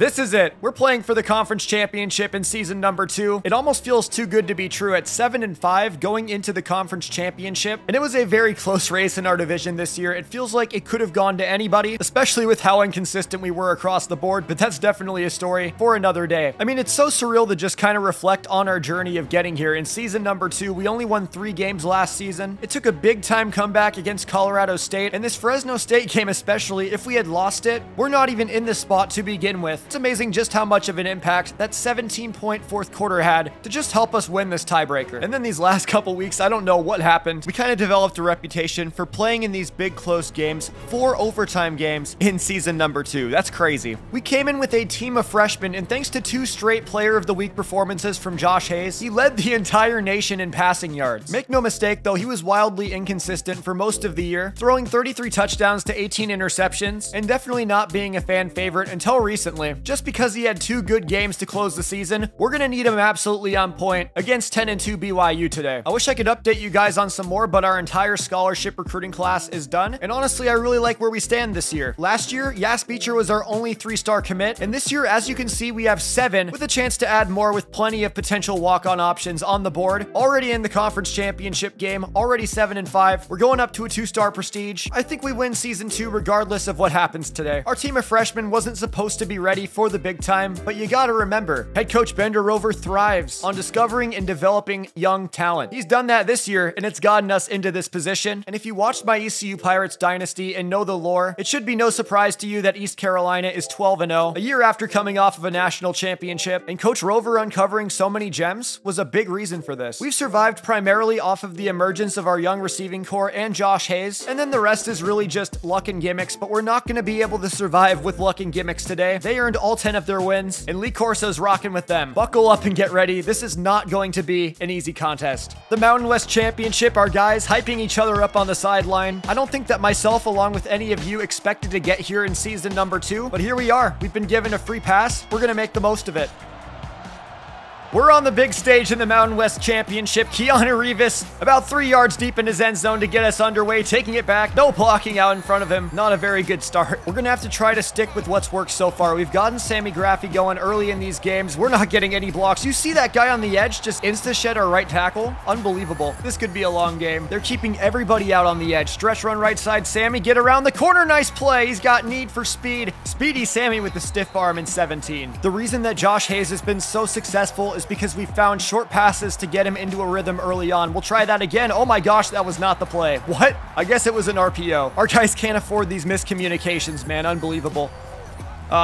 This is it. We're playing for the conference championship in season number 2. It almost feels too good to be true at 7-5 going into the conference championship. And it was a very close race in our division this year. It feels like it could have gone to anybody, especially with how inconsistent we were across the board, but that's definitely a story for another day. I mean, it's so surreal to just kind of reflect on our journey of getting here. In season number 2, we only won 3 games last season. It took a big time comeback against Colorado State, and this Fresno State game especially, if we had lost it, we're not even in this spot to begin with. It's amazing just how much of an impact that 17-point fourth quarter had to just help us win this tiebreaker. And then these last couple weeks, I don't know what happened. We kind of developed a reputation for playing in these big close games, 4 overtime games in season number 2. That's crazy. We came in with a team of freshmen, and thanks to 2 straight player of the week performances from Josh Hayes, he led the entire nation in passing yards. Make no mistake though, he was wildly inconsistent for most of the year, throwing 33 touchdowns to 18 interceptions, and definitely not being a fan favorite until recently. Just because he had 2 good games to close the season, we're gonna need him absolutely on point against 10-2 BYU today. I wish I could update you guys on some more, but our entire scholarship recruiting class is done, and honestly, I really like where we stand this year. Last year, Yas Beecher was our only 3-star commit, and this year, as you can see, we have 7 with a chance to add more with plenty of potential walk-on options on the board. Already in the conference championship game, already 7-5. We're going up to a 2-star prestige. I think we win season 2 regardless of what happens today. Our team of freshmen wasn't supposed to be ready for the big time, but you gotta remember, head coach Bender Rover thrives on discovering and developing young talent. He's done that this year, and it's gotten us into this position. And if you watched my ECU Pirates Dynasty and know the lore, it should be no surprise to you that East Carolina is 12-0, a year after coming off of a national championship, and Coach Rover uncovering so many gems was a big reason for this. We've survived primarily off of the emergence of our young receiving core and Josh Hayes, and then the rest is really just luck and gimmicks, but we're not going to be able to survive with luck and gimmicks today. They earned all 10 of their wins, and Lee Corso's rocking with them. Buckle up and get ready. This is not going to be an easy contest. The Mountain West Championship, our guys hyping each other up on the sideline. I don't think that myself, along with any of you, expected to get here in season number 2, but here we are. We've been given a free pass. We're going to make the most of it. We're on the big stage in the Mountain West Championship. Keanu Rivas about 3 yards deep in his end zone to get us underway, taking it back. No blocking out in front of him. Not a very good start. We're going to have to try to stick with what's worked so far. We've gotten Sammy Graffi going early in these games. We're not getting any blocks. You see that guy on the edge just insta-shed our right tackle? Unbelievable. This could be a long game. They're keeping everybody out on the edge. Stretch run right side. Sammy, get around the corner. Nice play. He's got need for speed. Speedy Sammy with the stiff arm in 17. The reason that Josh Hayes has been so successful is because we found short passes to get him into a rhythm early on. We'll try that again. Oh my gosh, that was not the play. What? I guess it was an RPO. Our guys can't afford these miscommunications, man. Unbelievable.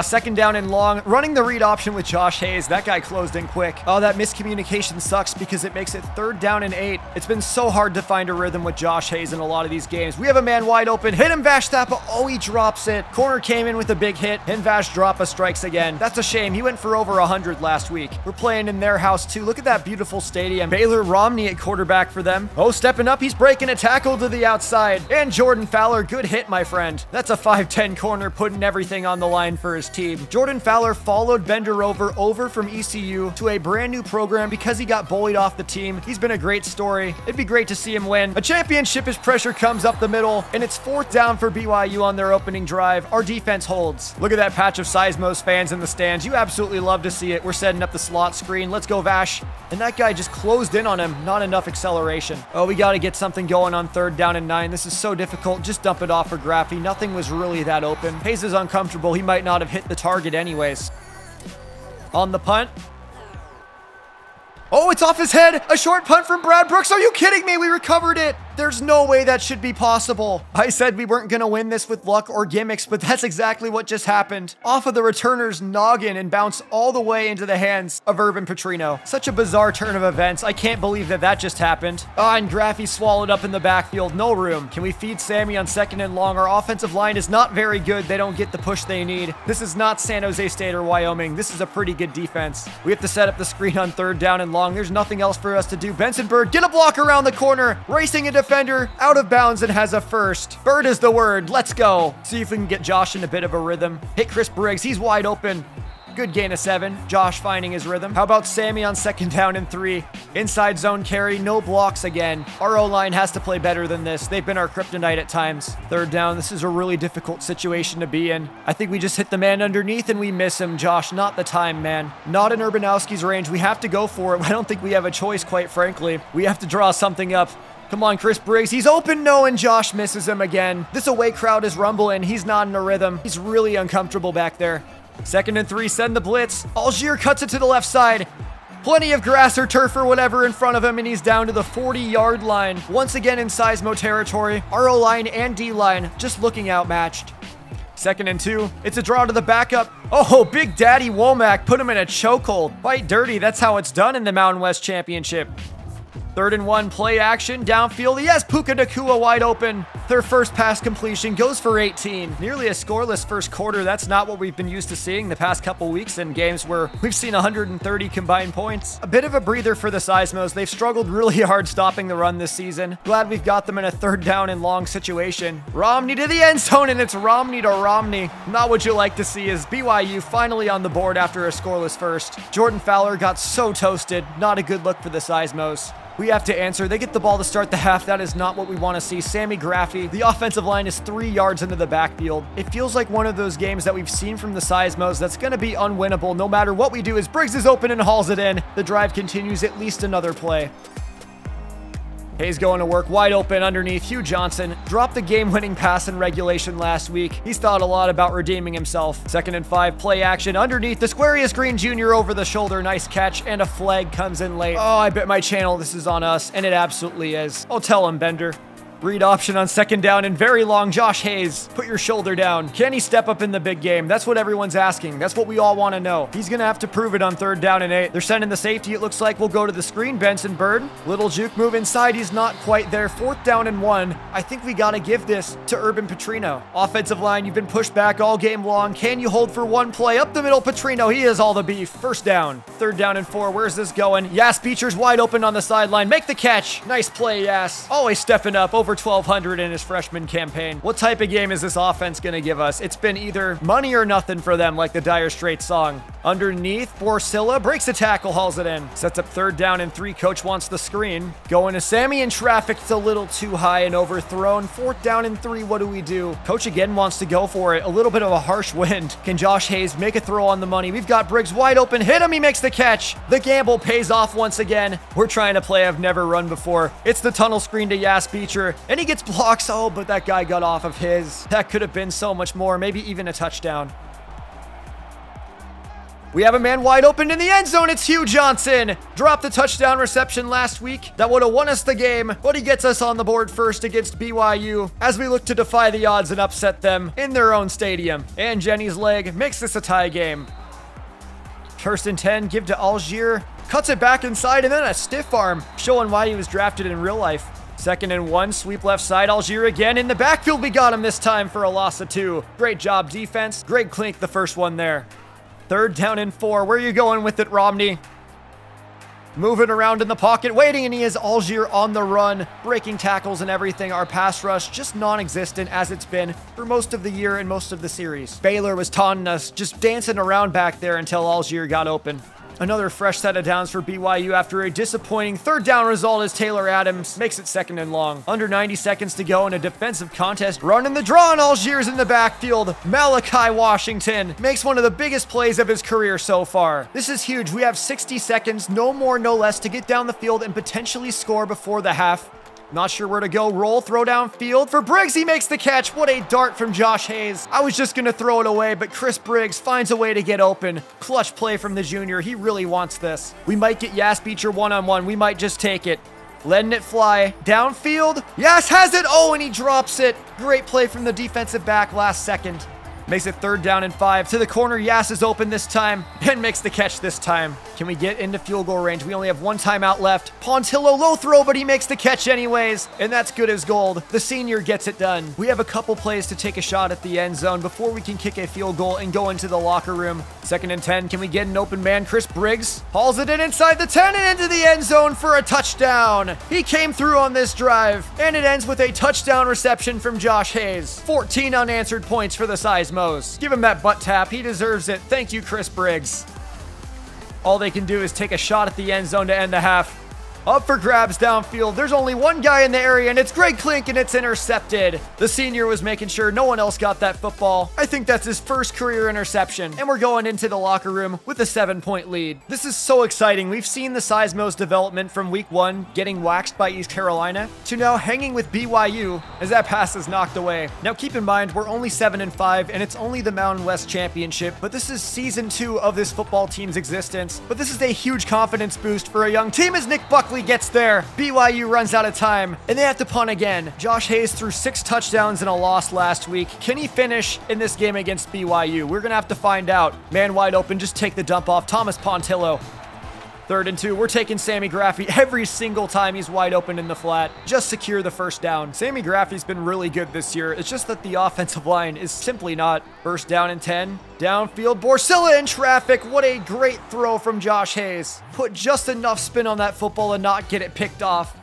Second down and long. Running the read option with Josh Hayes. That guy closed in quick. Oh, that miscommunication sucks because it makes it 3rd down and 8. It's been so hard to find a rhythm with Josh Hayes in a lot of these games. We have a man wide open. Hit him, Vash Thapa. Oh, he drops it. Corner came in with a big hit. And Vash Drapa strikes again. That's a shame. He went for over 100 last week. We're playing in their house too. Look at that beautiful stadium. Baylor Romney at quarterback for them. Oh, stepping up. He's breaking a tackle to the outside. And Jordan Fowler. Good hit, my friend. That's a 5'10 corner putting everything on the line for his team. Jordan Fowler followed Bender Rover over from ECU to a brand new program because he got bullied off the team. He's been a great story. It'd be great to see him win a championship as pressure comes up the middle, and it's 4th down for BYU on their opening drive. Our defense holds. Look at that patch of Seismos fans in the stands. You absolutely love to see it. We're setting up the slot screen. Let's go, Vash. And that guy just closed in on him. Not enough acceleration. Oh, we got to get something going on 3rd down and 9. This is so difficult. Just dump it off for Graffi. Nothing was really that open. Hayes is uncomfortable. He might not have hit the target anyways. On the punt. Oh, it's off his head. A short punt from Brad Brooks. Are you kidding me? We recovered it. There's no way that should be possible. I said we weren't going to win this with luck or gimmicks, but that's exactly what just happened. Off of the returner's noggin and bounced all the way into the hands of Irvin Petrino. Such a bizarre turn of events. I can't believe that that just happened. Oh, and Graffi swallowed up in the backfield. No room. Can we feed Sammy on 2nd and long? Our offensive line is not very good. They don't get the push they need. This is not San Jose State or Wyoming. This is a pretty good defense. We have to set up the screen on 3rd down and long. There's nothing else for us to do. Benson Bird, get a block around the corner. Racing into defender out of bounds and has a first. Bird is the word. Let's go. See if we can get Josh in a bit of a rhythm. Hit Chris Briggs. He's wide open. Good gain of 7. Josh finding his rhythm. How about Sammy on 2nd down and 3? Inside zone carry, no blocks again. Our O-line has to play better than this. They've been our kryptonite at times. 3rd down, this is a really difficult situation to be in. I think we just hit the man underneath and we miss him. Josh, not the time, man. Not in Urbanowski's range. We have to go for it. I don't think we have a choice, quite frankly. We have to draw something up. Come on, Chris Briggs. He's open, no, and Josh misses him again. This away crowd is rumbling. He's not in a rhythm. He's really uncomfortable back there. 2nd and 3, send the blitz. Algier cuts it to the left side. Plenty of grass or turf or whatever in front of him, and he's down to the 40-yard line. Once again in Seismo territory. Our O-line and D-line just looking outmatched. 2nd and 2. It's a draw to the backup. Oh, Big Daddy Womack put him in a chokehold. Fight dirty. That's how it's done in the Mountain West Championship. 3rd and 1, play action, downfield. Yes, Puka Nacua wide open. Their first pass completion goes for 18. Nearly a scoreless first quarter. That's not what we've been used to seeing the past couple weeks in games where we've seen 130 combined points. A bit of a breather for the Seismos. They've struggled really hard stopping the run this season. Glad we've got them in a 3rd down and long situation. Romney to the end zone, and it's Romney to Romney. Not what you like to see is BYU finally on the board after a scoreless first. Jordan Fowler got so toasted. Not a good look for the Seismos. We have to answer. They get the ball to start the half. That is not what we want to see. Sammy Graffi, the offensive line is 3 yards into the backfield. It feels like one of those games that we've seen from the Seismos that's going to be unwinnable no matter what we do. As Briggs is open and hauls it in. The drive continues at least another play. Hayes going to work wide open underneath. Hugh Johnson dropped the game-winning pass in regulation last week. He's thought a lot about redeeming himself. 2nd and 5, play action underneath. The Squarius Green Jr. over the shoulder. Nice catch, and a flag comes in late. Oh, I bet my channel this is on us, and it absolutely is. I'll tell him, Bender. Read option on 2nd down and very long. Josh Hayes, put your shoulder down. Can he step up in the big game? That's what everyone's asking. That's what we all want to know. He's going to have to prove it on 3rd down and 8. They're sending the safety. It looks like we'll go to the screen. Benson Bird. Little juke move inside. He's not quite there. 4th down and 1. I think we got to give this to Urban Petrino. Offensive line, you've been pushed back all game long. Can you hold for one play? Up the middle, Petrino. He is all the beef. 1st down. 3rd down and 4. Where's this going? Yas Beecher's wide open on the sideline. Make the catch. Nice play, Yas. Always stepping up. Over 1,200 in his freshman campaign. What type of game is this offense going to give us? It's been either money or nothing for them, like the Dire Straits song. Underneath, Borsilla breaks the tackle, hauls it in. Sets up 3rd down and 3. Coach wants the screen. Going to Sammy in traffic. It's a little too high and overthrown. 4th down and 3. What do we do? Coach again wants to go for it. A little bit of a harsh wind. Can Josh Hayes make a throw on the money? We've got Briggs wide open. Hit him. He makes the catch. The gamble pays off once again. We're trying to play I've never run before. It's the tunnel screen to Yas Beecher, and he gets blocked. Oh, but that guy got off of his. That could have been so much more. Maybe even a touchdown. We have a man wide open in the end zone. It's Hugh Johnson. Dropped the touchdown reception last week. That would have won us the game, but he gets us on the board first against BYU as we look to defy the odds and upset them in their own stadium. And Jenny's leg makes this a tie game. 1st and 10, give to Algier. Cuts it back inside, and then a stiff arm, showing why he was drafted in real life. 2nd and 1, sweep left side, Algier again. In the backfield, we got him this time for a loss of 2. Great job, defense. Greg Klink, the first one there. 3rd down and 4. Where are you going with it, Romney? Moving around in the pocket, waiting, and he is Algier on the run, breaking tackles and everything. Our pass rush just non-existent as it's been for most of the year and most of the series. Baylor was taunting us, just dancing around back there until Algier got open. Another fresh set of downs for BYU after a disappointing 3rd down result as Taylor Adams makes it 2nd and long. Under 90 seconds to go in a defensive contest. Running the draw, and Algier's in the backfield. Malachi Washington makes one of the biggest plays of his career so far. This is huge. We have 60 seconds, no more, no less, to get down the field and potentially score before the half. Not sure where to go. Roll, throw downfield for Briggs. He makes the catch. What a dart from Josh Hayes. I was just going to throw it away, but Chris Briggs finds a way to get open. Clutch play from the junior. He really wants this. We might get Yas Beecher one-on-one. We might just take it. Letting it fly. Downfield. Yas has it. Oh, and he drops it. Great play from the defensive back last second. Makes it 3rd down and 5. To the corner. Yas is open this time and makes the catch this time. Can we get into field goal range? We only have one timeout left. Pontillo, low throw, but he makes the catch anyways, and that's good as gold. The senior gets it done. We have a couple plays to take a shot at the end zone before we can kick a field goal and go into the locker room. 2nd and 10. Can we get an open man? Chris Briggs hauls it in inside the 10 and into the end zone for a touchdown. He came through on this drive, and it ends with a touchdown reception from Josh Hayes. 14 unanswered points for the Seismos. Give him that butt tap. He deserves it. Thank you, Chris Briggs. All they can do is take a shot at the end zone to end the half. Up for grabs downfield. There's only one guy in the area, and it's Greg Klink, and it's intercepted. The senior was making sure no one else got that football. I think that's his first career interception, and we're going into the locker room with a 7-point lead. This is so exciting. We've seen the Seismos development from week 1, getting waxed by East Carolina, to now hanging with BYU as that pass is knocked away. Now keep in mind, we're only 7-5, and it's only the Mountain West Championship, but this is season 2 of this football team's existence. But this is a huge confidence boost for a young team as Nick Buckley gets there. BYU runs out of time, and they have to punt again. Josh Hayes threw 6 touchdowns in a loss last week. Can he finish in this game against BYU? We're gonna have to find out. Man wide open, just take the dump off. Thomas Pontillo. 3rd and 2. We're taking Sammy Graffi every single time he's wide open in the flat. Just secure the first down. Sammy Graffi's been really good this year. It's just that the offensive line is simply not. 1st down and 10. Downfield, Borsilla in traffic. What a great throw from Josh Hayes. Put just enough spin on that football and not get it picked off.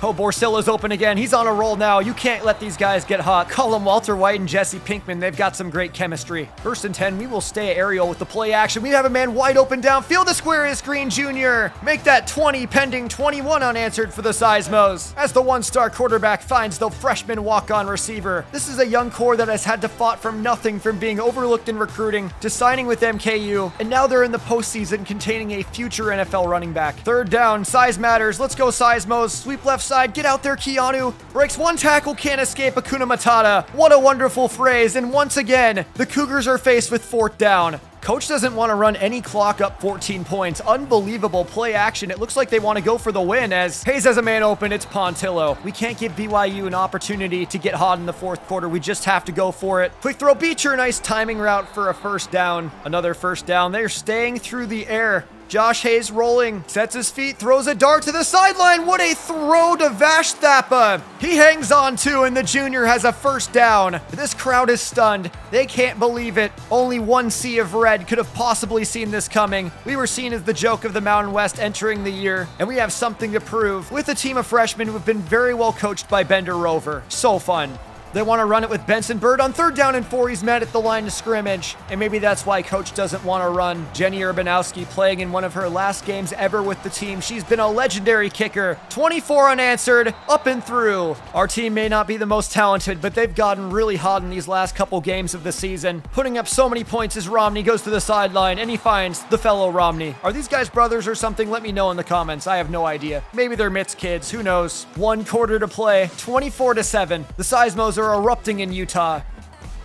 Oh, Borsilla's open again. He's on a roll now. You can't let these guys get hot. Call them Walter White and Jesse Pinkman. They've got some great chemistry. 1st and 10. We will stay aerial with the play action. We have a man wide open downfield. The square is Green Jr. Make that 20 pending 21 unanswered for the Seismos as the 1-star quarterback finds the freshman walk-on receiver. This is a young core that has had to fight from nothing, from being overlooked in recruiting to signing with MKU, and now they're in the postseason containing a future NFL running back. 3rd down. Size matters. Let's go Seismos. Sweep left side. Get out there, Keanu. Breaks one tackle, can't escape. Hakuna Matata. What a wonderful phrase. And once again, the Cougars are faced with 4th down. Coach doesn't want to run any clock up 14 points. Unbelievable play action. It looks like they want to go for the win as Hayes has a man open. It's Pontillo. We can't give BYU an opportunity to get hot in the 4th quarter. We just have to go for it. Quick throw, Beecher. Nice timing route for a 1st down. Another 1st down. They're staying through the air. Josh Hayes rolling, sets his feet, throws a dart to the sideline. What a throw to Vash Thapa. He hangs on too, and the junior has a 1st down. This crowd is stunned. They can't believe it. Only one sea of red could have possibly seen this coming. We were seen as the joke of the Mountain West entering the year, and we have something to prove with a team of freshmen who have been very well coached by Bender Rover. So fun. They want to run it with Benson Bird on 3rd down and 4. He's met at the line of scrimmage, and maybe that's why coach doesn't want to run. Jenny Urbanowski playing in one of her last games ever with the team. She's been a legendary kicker. 24 unanswered, up and through. Our team may not be the most talented, but they've gotten really hot in these last couple games of the season. Putting up so many points as Romney goes to the sideline, and he finds the fellow Romney. Are these guys brothers or something? Let me know in the comments. I have no idea. Maybe they're Mitt's kids. Who knows? 1 quarter to play. 24-7. The Seismos are erupting in Utah.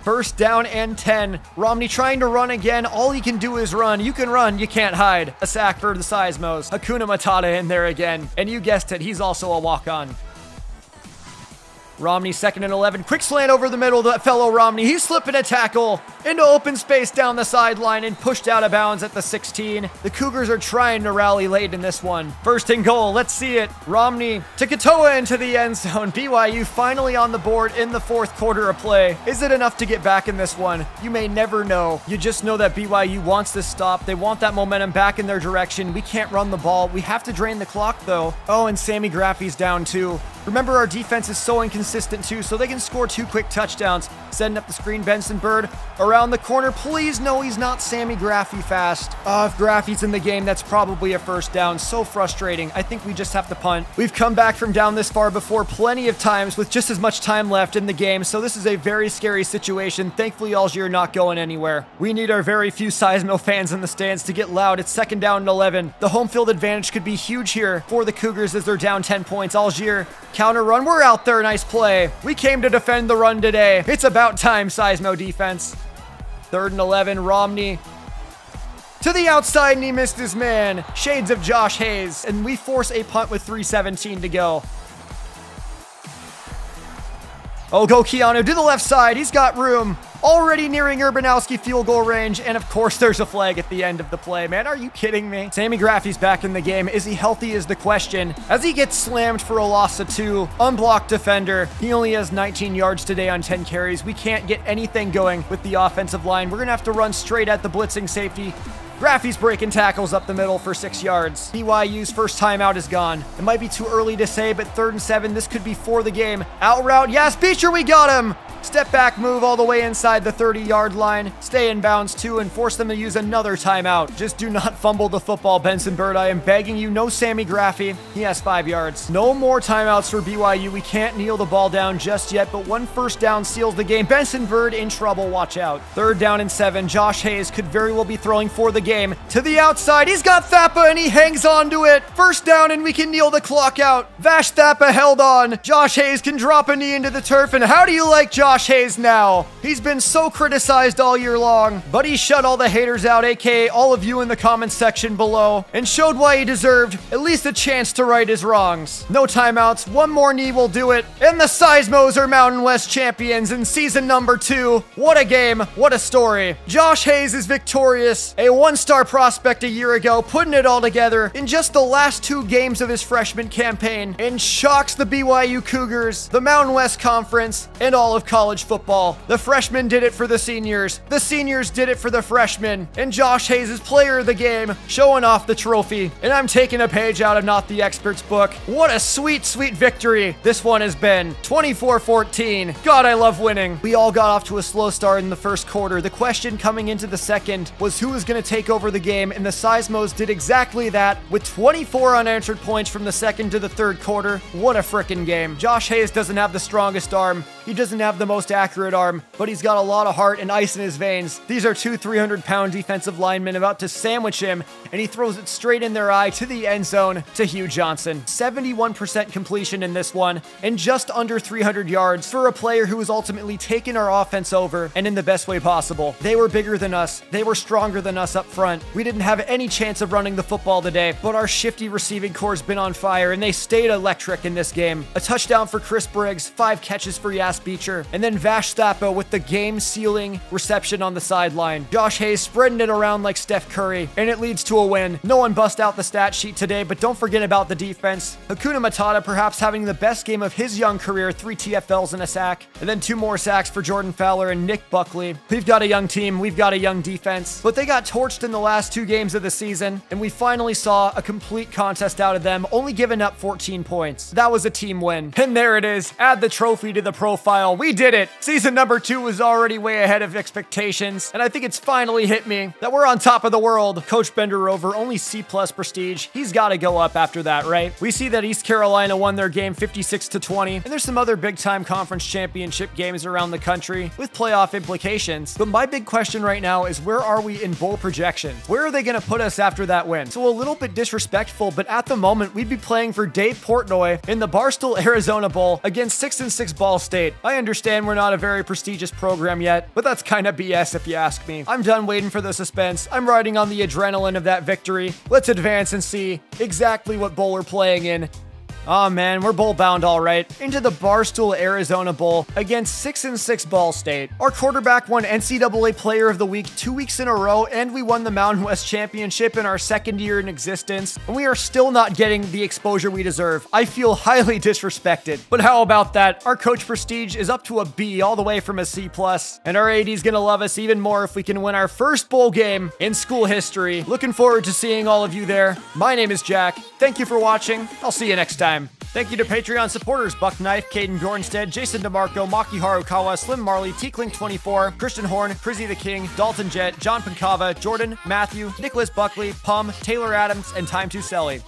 1st down and 10. Romney trying to run again. All he can do is run. You can run, you can't hide. A sack for the Seismos. Hakuna Matata in there again. And you guessed it, he's also a walk-on. Romney 2nd and 11. Quick slant over the middle. The fellow Romney. He's slipping a tackle into open space down the sideline and pushed out of bounds at the 16. The Cougars are trying to rally late in this one. 1st and goal. Let's see it. Romney to Katoa into the end zone. BYU finally on the board in the 4th quarter of play. Is it enough to get back in this one? You may never know. You just know that BYU wants this stop. They want that momentum back in their direction. We can't run the ball. We have to drain the clock though. Oh, and Sammy Graffi's down too. Remember, our defense is so inconsistent too, so they can score 2 quick touchdowns. Setting up the screen, Benson Bird around the corner. Please, no, he's not Sammy Graffi fast. If Graffi's in the game, that's probably a 1st down. So frustrating. I think we just have to punt. We've come back from down this far before plenty of times with just as much time left in the game, so this is a very scary situation. Thankfully, Algier not going anywhere. We need our very few Seismo fans in the stands to get loud. It's 2nd down and 11. The home field advantage could be huge here for the Cougars as they're down 10 points. Algier, counter run. We're out there. Nice play. We came to defend the run today. It's about time, Seismo defense. 3rd and 11. Romney to the outside, and he missed his man. Shades of Josh Hayes, and we force a punt with 3:17 to go. Oh, go Keanu to the left side. He's got room. already nearing Urbanowski field goal range, and of course there's a flag at the end of the play. Man, are you kidding me? Sammy Graffy's back in the game. Is he healthy is the question, as he gets slammed for a loss of 2. Unblocked defender. He only has 19 yards today on 10 carries. We can't get anything going with the offensive line. We're gonna have to run straight at the blitzing safety. Graffy's breaking tackles up the middle for 6 yards. BYU's first timeout is gone. It might be too early to say, but 3rd and 7, this could be for the game. Out route, yes, Beecher, we got him! Step back move all the way inside the 30-yard line. Stay in bounds too and force them to use another timeout. Just do not fumble the football, Benson Bird. I am begging you, no Sammy Graffy. He has 5 yards. No more timeouts for BYU. We can't kneel the ball down just yet, but 1 first down seals the game. Benson Bird in trouble, watch out. 3rd down and 7. Josh Hayes could very well be throwing for the game. To the outside, he's got Thappa and he hangs on to it. 1st down and we can kneel the clock out. Vash Thappa held on. Josh Hayes can drop a knee into the turf, and how do you like Josh Hayes now? He's been so criticized all year long, but he shut all the haters out, aka all of you in the comments section below, and showed why he deserved at least a chance to right his wrongs. No timeouts, 1 more knee will do it, and the Seismos are Mountain West champions in season number 2. What a game, what a story. Josh Hayes is victorious, a 1-star prospect a year ago, putting it all together in just the last 2 games of his freshman campaign, and shocks the BYU Cougars, the Mountain West Conference, and all of college football. The freshmen did it for the seniors did it for the freshmen, and Josh Hayes is player of the game, showing off the trophy. And I'm taking a page out of Not the Expert's book. What a sweet, sweet victory this one has been. 24-14. God, I love winning. We all got off to a slow start in the first quarter. The question coming into the second was who was going to take over the game, and the Seismos did exactly that with 24 unanswered points from the second to the 3rd quarter. What a frickin' game. Josh Hayes doesn't have the strongest arm. He doesn't have the most accurate arm, but he's got a lot of heart and ice in his veins. These are 2 300-pound defensive linemen about to sandwich him, and he throws it straight in their eye to the end zone to Hugh Johnson. 71% completion in this one, and just under 300 yards for a player who was ultimately taking our offense over, and in the best way possible. They were bigger than us. They were stronger than us up front. We didn't have any chance of running the football today, but our shifty receiving corps has been on fire, and they stayed electric in this game. A touchdown for Chris Briggs, 5 catches for Yas Beecher, and then Vash Thappa with the game-sealing reception on the sideline. Josh Hayes spreading it around like Steph Curry, and it leads to a win. No one bust out the stat sheet today, but don't forget about the defense. Hakuna Matata perhaps having the best game of his young career, 3 TFLs and a sack, and then 2 more sacks for Jordan Fowler and Nick Buckley. We've got a young team, we've got a young defense, but they got torched in the last 2 games of the season, and we finally saw a complete contest out of them, only giving up 14 points. That was a team win. And there it is. Add the trophy to the profile. We did it. Season number 2 was already way ahead of expectations, and I think it's finally hit me that we're on top of the world. Coach Bender over, only C+ prestige. He's got to go up after that, right? We see that East Carolina won their game 56-20, and there's some other big-time conference championship games around the country with playoff implications. But my big question right now is, where are we in bowl projections? Where are they going to put us after that win? So a little bit disrespectful, but at the moment, we'd be playing for Dave Portnoy in the Barstool Arizona Bowl against 6-6 Ball State. I understand we're not a very prestigious program yet, but that's kind of BS if you ask me. I'm done waiting for the suspense. I'm riding on the adrenaline of that victory. Let's advance and see exactly what bowl we're playing in. Oh man, we're bowl bound all right. Into the Barstool Arizona Bowl against 6-6 Ball State. Our quarterback won NCAA Player of the Week 2 weeks in a row, and we won the Mountain West Championship in our 2nd year in existence, and we are still not getting the exposure we deserve. I feel highly disrespected. But how about that? Our coach prestige is up to a B all the way from a C+, and our AD's gonna love us even more if we can win our first bowl game in school history. Looking forward to seeing all of you there. My name is Jack. Thank you for watching. I'll see you next time. Thank you to Patreon supporters Buck Knife, Caden Bjornstead, Jason DeMarco, Maki Harukawa, Slim Marley, T-Klink24, Christian Horn, Prizzy the King, Dalton Jet, John Pankava, Jordan, Matthew, Nicholas Buckley, Pum, Taylor Adams, and Time to Selly.